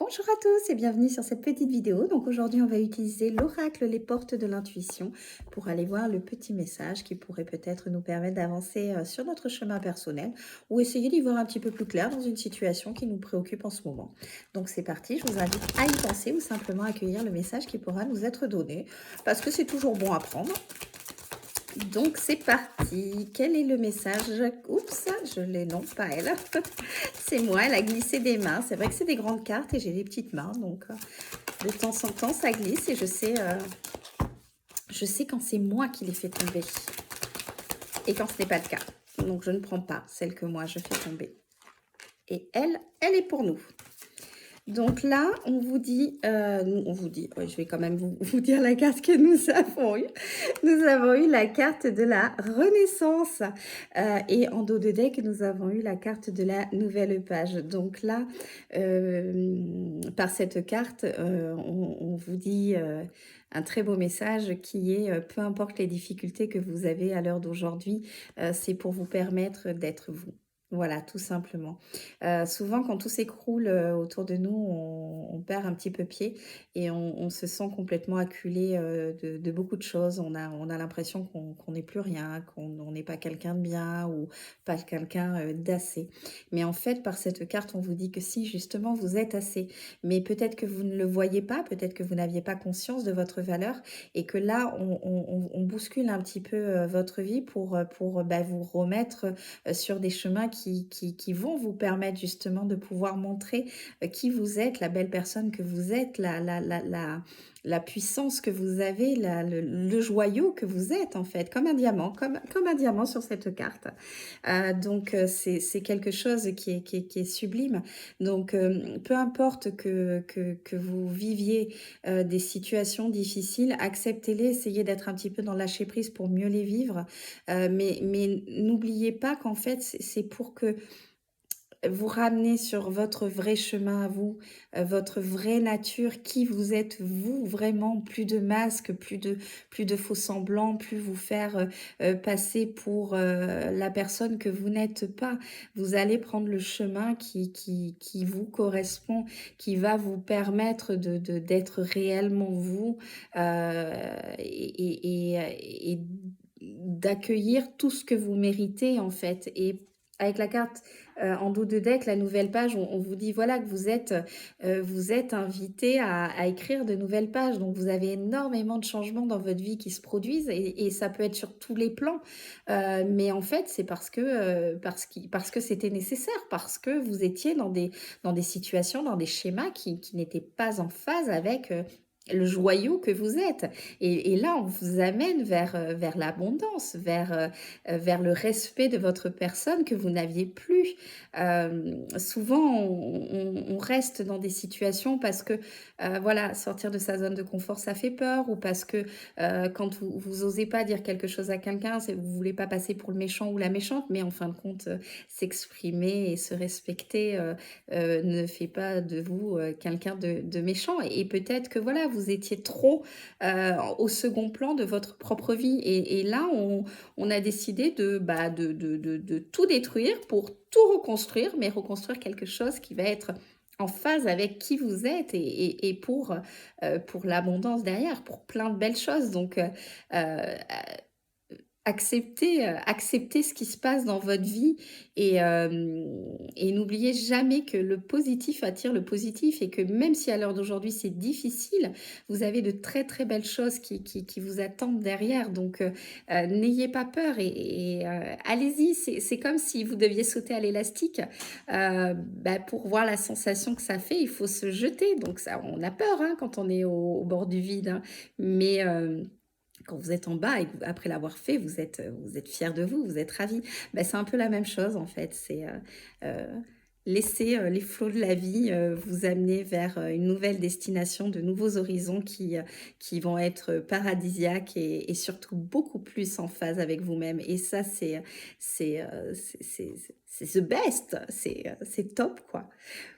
Bonjour à tous et bienvenue sur cette petite vidéo. Donc aujourd'hui, on va utiliser l'oracle Les Portes de l'intuition pour aller voir le petit message qui pourrait peut-être nous permettre d'avancer sur notre chemin personnel ou essayer d'y voir un petit peu plus clair dans une situation qui nous préoccupe en ce moment. Donc c'est parti, je vous invite à y penser ou simplement accueillir le message qui pourra nous être donné parce que c'est toujours bon à prendre. Donc c'est parti. Quel est le message? Oups, je l'ai, non, pas elle. C'est moi, elle a glissé des mains. C'est vrai que c'est des grandes cartes et j'ai des petites mains. Donc de temps en temps, ça glisse et je sais quand c'est moi qui les fais tomber et quand ce n'est pas le cas. Donc je ne prends pas celle que moi je fais tomber. Et elle est pour nous. Donc là, on vous dit, ouais, je vais quand même vous dire la carte que nous avons eue. Nous avons eu la carte de la Renaissance et en dos de deck, nous avons eu la carte de la nouvelle page. Donc là, par cette carte, on vous dit un très beau message qui est, peu importe les difficultés que vous avez à l'heure d'aujourd'hui, c'est pour vous permettre d'être vous. Voilà, tout simplement. Souvent, quand tout s'écroule autour de nous, on perd un petit peu pied et on se sent complètement acculé de beaucoup de choses. On a l'impression qu'on n'est plus rien, qu'on n'est pas quelqu'un de bien ou pas quelqu'un d'assez. Mais en fait, par cette carte, on vous dit que si, justement, vous êtes assez. Mais peut-être que vous ne le voyez pas, peut-être que vous n'aviez pas conscience de votre valeur et que là, on bouscule un petit peu votre vie pour vous remettre sur des chemins qui vont vous permettre justement de pouvoir montrer qui vous êtes, la belle personne que vous êtes, la puissance que vous avez, le joyau que vous êtes en fait, comme un diamant, comme un diamant sur cette carte. Donc c'est quelque chose qui est sublime. Donc peu importe que vous viviez des situations difficiles, acceptez-les, essayez d'être un petit peu dans le lâcher prise pour mieux les vivre. Mais n'oubliez pas qu'en fait, c'est pour que vous ramenez sur votre vrai chemin à vous, votre vraie nature, qui vous êtes vous vraiment, plus de masques, plus de faux semblants, plus vous faire passer pour la personne que vous n'êtes pas. Vous allez prendre le chemin qui vous correspond, qui va vous permettre d'être réellement vous et d'accueillir tout ce que vous méritez en fait. Et avec la carte en dos de deck, la nouvelle page, on vous dit voilà que vous êtes invité à écrire de nouvelles pages. Donc vous avez énormément de changements dans votre vie qui se produisent et ça peut être sur tous les plans. Mais en fait, c'est parce que c'était nécessaire, parce que vous étiez dans des situations, dans des schémas qui n'étaient pas en phase avec le joyau que vous êtes. Et là, on vous amène vers l'abondance, vers le respect de votre personne que vous n'aviez plus. Souvent, on reste dans des situations parce que, voilà, sortir de sa zone de confort, ça fait peur, ou parce que quand vous osez pas dire quelque chose à quelqu'un, vous voulez pas passer pour le méchant ou la méchante, mais en fin de compte, s'exprimer et se respecter ne fait pas de vous quelqu'un de méchant. Et peut-être que voilà, vous étiez trop au second plan de votre propre vie. Et là, on a décidé de tout détruire pour tout reconstruire, mais reconstruire quelque chose qui va être en phase avec qui vous êtes et pour l'abondance derrière, pour plein de belles choses. Donc, acceptez ce qui se passe dans votre vie et n'oubliez jamais que le positif attire le positif et que même si à l'heure d'aujourd'hui c'est difficile, vous avez de très, très belles choses qui vous attendent derrière. Donc, n'ayez pas peur et allez-y. C'est comme si vous deviez sauter à l'élastique. Pour voir la sensation que ça fait, il faut se jeter. Donc ça, on a peur, hein, quand on est au bord du vide, hein. Mais quand vous êtes en bas et que après l'avoir fait, vous êtes fiers de vous, vous êtes ravis. C'est un peu la même chose en fait, c'est, laisser, les flots de la vie, vous amener vers, une nouvelle destination, de nouveaux horizons qui vont être paradisiaques et surtout beaucoup plus en phase avec vous-même. Et ça, c'est the best, c'est top quoi.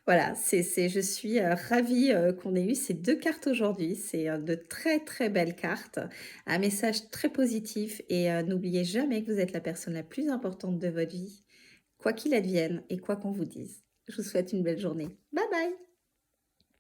Voilà, je suis ravie qu'on ait eu ces deux cartes aujourd'hui. C'est de très très belles cartes, un message très positif et n'oubliez jamais que vous êtes la personne la plus importante de votre vie, quoi qu'il advienne et quoi qu'on vous dise. Je vous souhaite une belle journée. Bye bye.